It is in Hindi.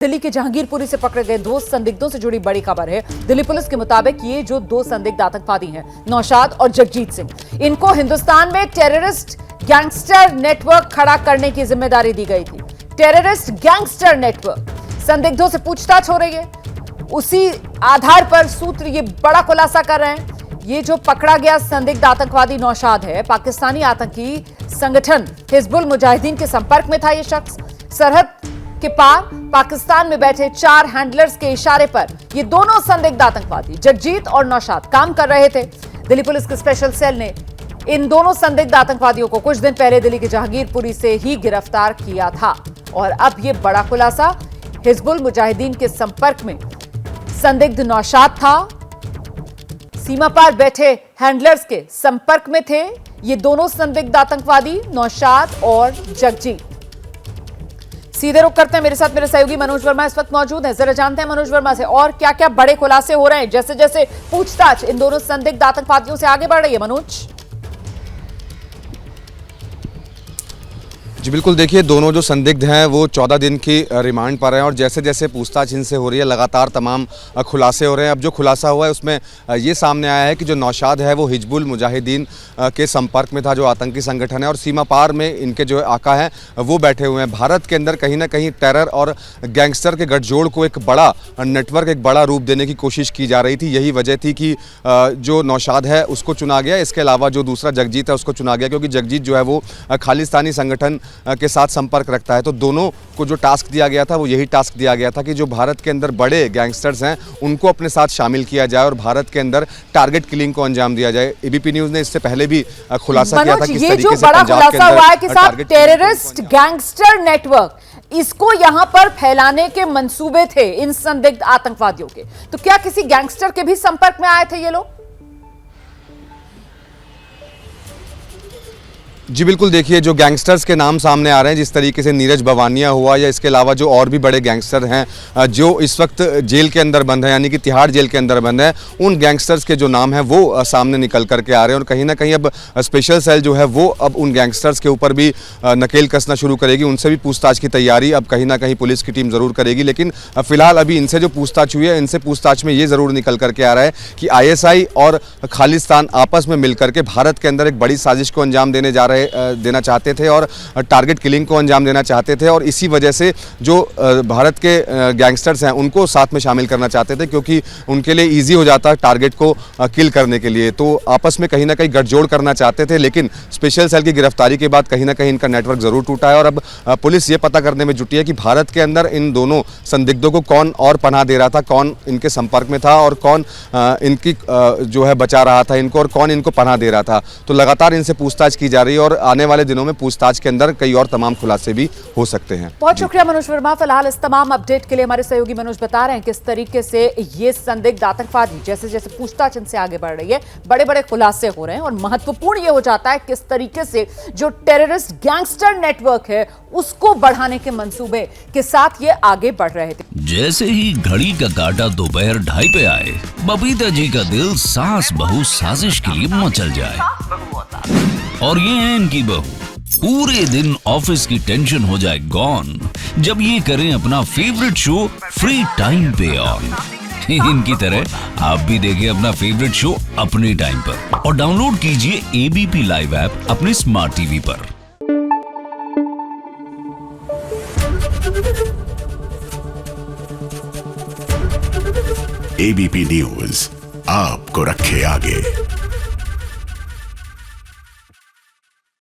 दिल्ली के जहांगीरपुरी से पकड़े गए दो संदिग्धों से जुड़ी बड़ी खबर है। दिल्ली पुलिस के मुताबिक ये जो दो संदिग्ध आतंकवादी हैं, नौशाद और जगजीत सिंह, इनको हिंदुस्तान में टेररिस्ट गैंगस्टर नेटवर्क खड़ा करने की जिम्मेदारी दी गई थी। टेररिस्ट गैंगस्टर नेटवर्क, संदिग्धों से पूछताछ हो रही है। उसी आधार पर सूत्र ये बड़ा खुलासा कर रहे हैं। ये जो पकड़ा गया संदिग्ध आतंकवादी नौशाद है, पाकिस्तानी आतंकी संगठन हिजबुल मुजाहिदीन के संपर्क में था। ये शख्स सरहद के पार पाकिस्तान में बैठे 4 हैंडलर्स के इशारे पर ये दोनों संदिग्ध आतंकवादी जगजीत और नौशाद काम कर रहे थे। दिल्ली पुलिस के स्पेशल सेल ने इन दोनों संदिग्ध आतंकवादियों को कुछ दिन पहले दिल्ली के जहांगीरपुरी से ही गिरफ्तार किया था। और अब ये बड़ा खुलासा, हिजबुल मुजाहिदीन के संपर्क में संदिग्ध नौशाद था, सीमा पार बैठे हैंडलर्स के संपर्क में थे ये दोनों संदिग्ध आतंकवादी नौशाद और जगजीत। सीधे रुख करते हैं, मेरे साथ मेरे सहयोगी मनोज वर्मा इस वक्त मौजूद हैं। जरा जानते हैं मनोज वर्मा से और क्या क्या बड़े खुलासे हो रहे हैं जैसे जैसे पूछताछ इन दोनों संदिग्ध आतंकवादियों से आगे बढ़ रही है। मनोज जी बिल्कुल, देखिए दोनों जो संदिग्ध हैं वो 14 दिन की रिमांड पर हैं और जैसे जैसे पूछताछ इनसे हो रही है लगातार तमाम खुलासे हो रहे हैं। अब जो खुलासा हुआ है उसमें ये सामने आया है कि जो नौशाद है वो हिजबुल मुजाहिदीन के संपर्क में था, जो आतंकी संगठन है, और सीमा पार में इनके जो आका हैं वो बैठे हुए हैं। भारत के अंदर कहीं ना कहीं टेरर और गैंगस्टर के गठजोड़ को एक बड़ा नेटवर्क, एक बड़ा रूप देने की कोशिश की जा रही थी। यही वजह थी कि जो नौशाद है उसको चुना गया, इसके अलावा जो दूसरा जगजीत है उसको चुना गया, क्योंकि जगजीत जो है वो खालिस्तानी संगठन के साथ संपर्क रखता है। तो दोनों को जो टास्क दिया गया था वो यही टास्क दिया गया था कि जो भारत के अंदर बड़े गैंगस्टर्स हैं उनको अपने साथ शामिल किया जाए और भारत के अंदर टारगेट किलिंग को अंजाम दिया जाए। एबीपी न्यूज़ ने इससे पहले भी खुलासा किया था कि ये जो बड़ा खुलासा हुआ है कि साहब टेररिस्ट गैंगस्टर नेटवर्क, इसको यहां पर फैलाने के मंसूबे थे इन संदिग्ध आतंकवादियों के। तो क्या किसी गैंगस्टर के भी संपर्क में आए थे ये लोग? जी बिल्कुल, देखिए जो गैंगस्टर्स के नाम सामने आ रहे हैं, जिस तरीके से नीरज भवानिया हुआ या इसके अलावा जो और भी बड़े गैंगस्टर हैं जो इस वक्त जेल के अंदर बंद हैं, यानी कि तिहाड़ जेल के अंदर बंद हैं, उन गैंगस्टर्स के जो नाम हैं वो सामने निकल करके आ रहे हैं। और कहीं ना कहीं अब स्पेशल सेल जो है वो अब उन गैंगस्टर्स के ऊपर भी नकेल कसना शुरू करेगी। उनसे भी पूछताछ की तैयारी अब कहीं ना कहीं पुलिस की टीम ज़रूर करेगी। लेकिन फिलहाल अभी इनसे जो पूछताछ हुई है, इनसे पूछताछ में ये ज़रूर निकल करके आ रहा है कि ISI और खालिस्तान आपस में मिलकर के भारत के अंदर एक बड़ी साजिश को अंजाम देना चाहते थे और टारगेट किलिंग को अंजाम देना चाहते थे। और इसी वजह से जो भारत के गैंगस्टर्स हैं उनको साथ में शामिल करना चाहते थे, क्योंकि उनके लिए इजी हो जाता टारगेट को किल करने के लिए। तो आपस में कहीं ना कहीं गठजोड़ करना चाहते थे। लेकिन स्पेशल सेल की गिरफ्तारी के बाद कहीं ना कहीं इनका नेटवर्क ज़रूर टूटा है और अब पुलिस ये पता करने में जुटी है कि भारत के अंदर इन दोनों संदिग्धों को कौन और पनाह दे रहा था, कौन इनके संपर्क में था और कौन इनकी जो है बचा रहा था इनको, और कौन इनको पनाह दे रहा था। तो लगातार इनसे पूछताछ की जा रही है और आने वाले दिनों में पूछताछ के अंदर कई और तमाम खुलासे भी हो सकते हैं। बहुत शुक्रिया मनोज वर्मा। फिलहाल इस तमाम अपडेट के लिए हमारे सहयोगी मनोज बता रहे हैं किस तरीके से ये संदिग्ध आतंकवादी जैसे जैसे पूछताछ इनसे आगे बढ़ रही है, बड़े बड़े खुलासे हो रहे हैं। और महत्वपूर्ण ये हो जाता है किस तरीके से जो टेररिस्ट गैंगस्टर नेटवर्क है उसको बढ़ाने के मंसूबे के साथ ये आगे बढ़ रहे थे। जैसे ही घड़ी का काटा दोपहर 2:30 पे आए, बबीता जी का दिल सास बहू साजिश के लिए मचल जाए। और ये है इनकी बहू, पूरे दिन ऑफिस की टेंशन हो जाए गॉन जब ये करें अपना फेवरेट शो फ्री टाइम पे ऑन। इनकी तरह आप भी देखिए अपना फेवरेट शो अपने टाइम पर और डाउनलोड कीजिए ABP लाइव ऐप अपने स्मार्ट टीवी पर। ABP न्यूज आपको रखे आगे।